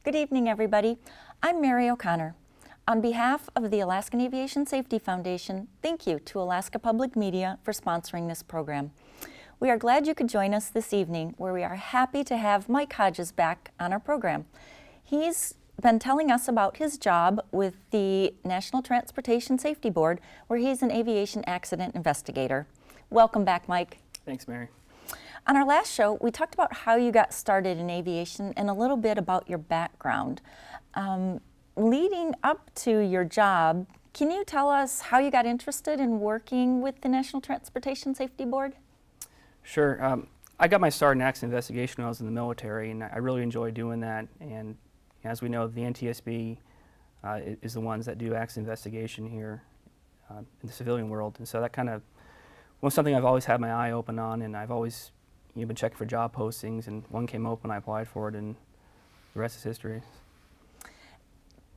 Good evening, everybody. I'm Mary O'Connor. On behalf of the Alaskan Aviation Safety Foundation, thank you to Alaska Public Media for sponsoring this program. We are glad you could join us this evening, where we are happy to have Mike Hodges back on our program. He's been telling us about his job with the National Transportation Safety Board, where he's an aviation accident investigator. Welcome back, Mike. Thanks, Mary. On our last show, we talked about how you got started in aviation and a little bit about your background. Leading up to your job, can you tell us how you got interested in working with the National Transportation Safety Board? Sure. I got my start in accident investigation when I was in the military, and I really enjoyed doing that. And as we know, the NTSB is the ones that do accident investigation here in the civilian world. And so that kind of was something I've always had my eye open on, and I've always been checking for job postings, and one came open, I applied for it, and the rest is history.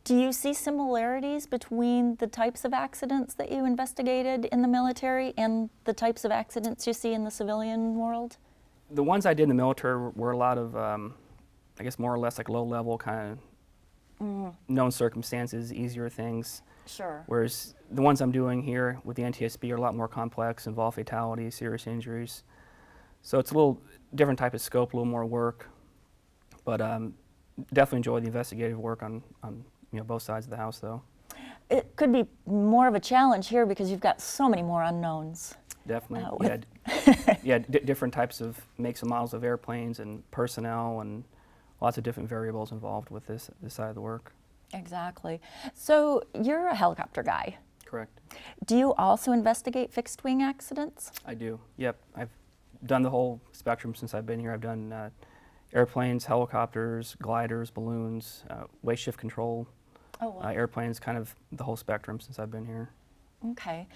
Do you see similarities between the types of accidents that you investigated in the military and the types of accidents you see in the civilian world? The ones I did in the military were a lot of, I guess, more or less like low-level kind of known circumstances, easier things. Sure. Whereas the ones I'm doing here with the NTSB are a lot more complex, involve fatalities, serious injuries. So it's a little different type of scope, a little more work, but definitely enjoy the investigative work on both sides of the house, though. It could be more of a challenge here because you've got so many more unknowns. Definitely. Different types of makes and models of airplanes and personnel and lots of different variables involved with this side of the work. Exactly. So you're a helicopter guy. Correct. Do you also investigate fixed wing accidents? I do. Yep. I've done the whole spectrum since I've been here. I've done airplanes, helicopters, gliders, balloons, waist shift control, airplanes, kind of the whole spectrum since I've been here. Okay.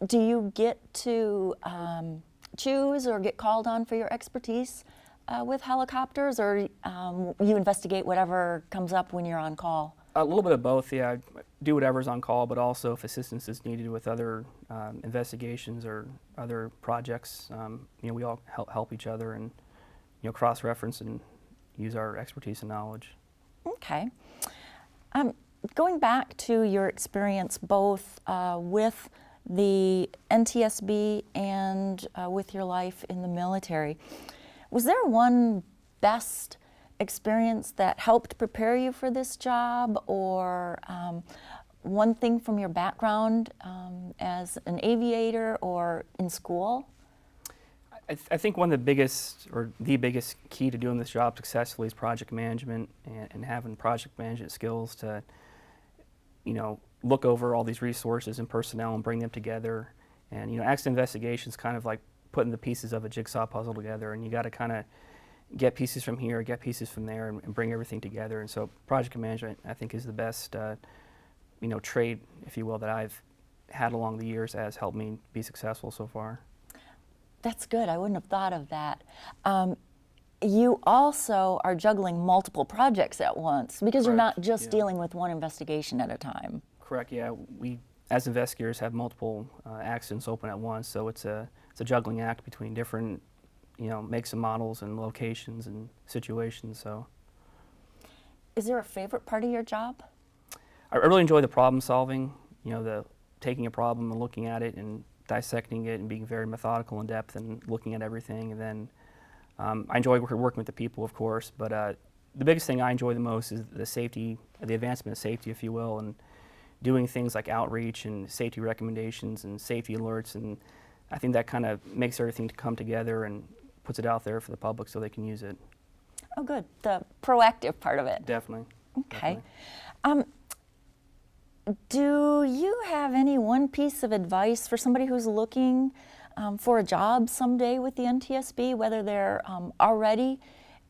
Do you get to choose or get called on for your expertise with helicopters, or you investigate whatever comes up when you're on call? A little bit of both, yeah. I do whatever's on call, but also if assistance is needed with other investigations or other projects, we all help each other and cross-reference and use our expertise and knowledge. Okay. Going back to your experience both with the NTSB and with your life in the military, was there one best experience that helped prepare you for this job, or one thing from your background as an aviator or in school? I think one of the biggest, or the biggest key to doing this job successfully is project management and having project management skills to, look over all these resources and personnel and bring them together. And, accident investigation is kind of like putting the pieces of a jigsaw puzzle together, and you got to kind of get pieces from here, get pieces from there, and bring everything together. And so project management, I think, is the best, trait, if you will, that I've had along the years that has helped me be successful so far. That's good. I wouldn't have thought of that. You also are juggling multiple projects at once because you're not just dealing with one investigation at a time. Correct, yeah. We, as investigators, have multiple accidents open at once, so it's a juggling act between different makes and models and locations and situations. So, is there a favorite part of your job? I really enjoy the problem solving. The taking a problem and looking at it and dissecting it and being very methodical in depth and looking at everything. And then I enjoy working with the people, of course. But the biggest thing I enjoy the most is the safety, the advancement of safety, if you will, and doing things like outreach and safety recommendations and safety alerts. And I think that kind of makes everything to come together and puts it out there for the public so they can use it. Oh, good. The proactive part of it. Definitely. Okay. Definitely. Do you have any one piece of advice for somebody who's looking for a job someday with the NTSB, whether they're already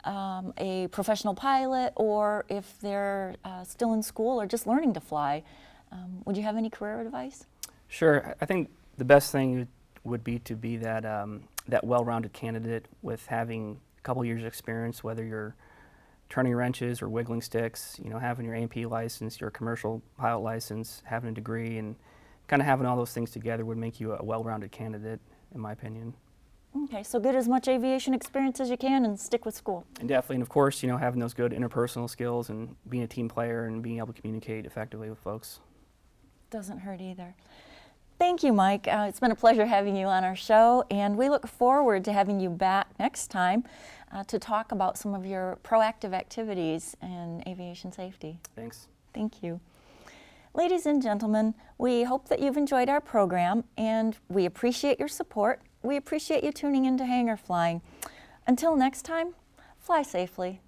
a professional pilot or if they're still in school or just learning to fly? Would you have any career advice? Sure. I think the best thing would be to be that well-rounded candidate with having a couple years of experience, whether you're turning wrenches or wiggling sticks, having your A&P license, your commercial pilot license, having a degree, and kind of having all those things together would make you a well-rounded candidate, in my opinion. Okay, so get as much aviation experience as you can and stick with school. And definitely, and of course, having those good interpersonal skills and being a team player and being able to communicate effectively with folks. Doesn't hurt either. Thank you, Mike. It's been a pleasure having you on our show, and we look forward to having you back next time to talk about some of your proactive activities in aviation safety. Thanks. Thank you. Ladies and gentlemen, we hope that you've enjoyed our program, and we appreciate your support. We appreciate you tuning in to Hangar Flying. Until next time, fly safely.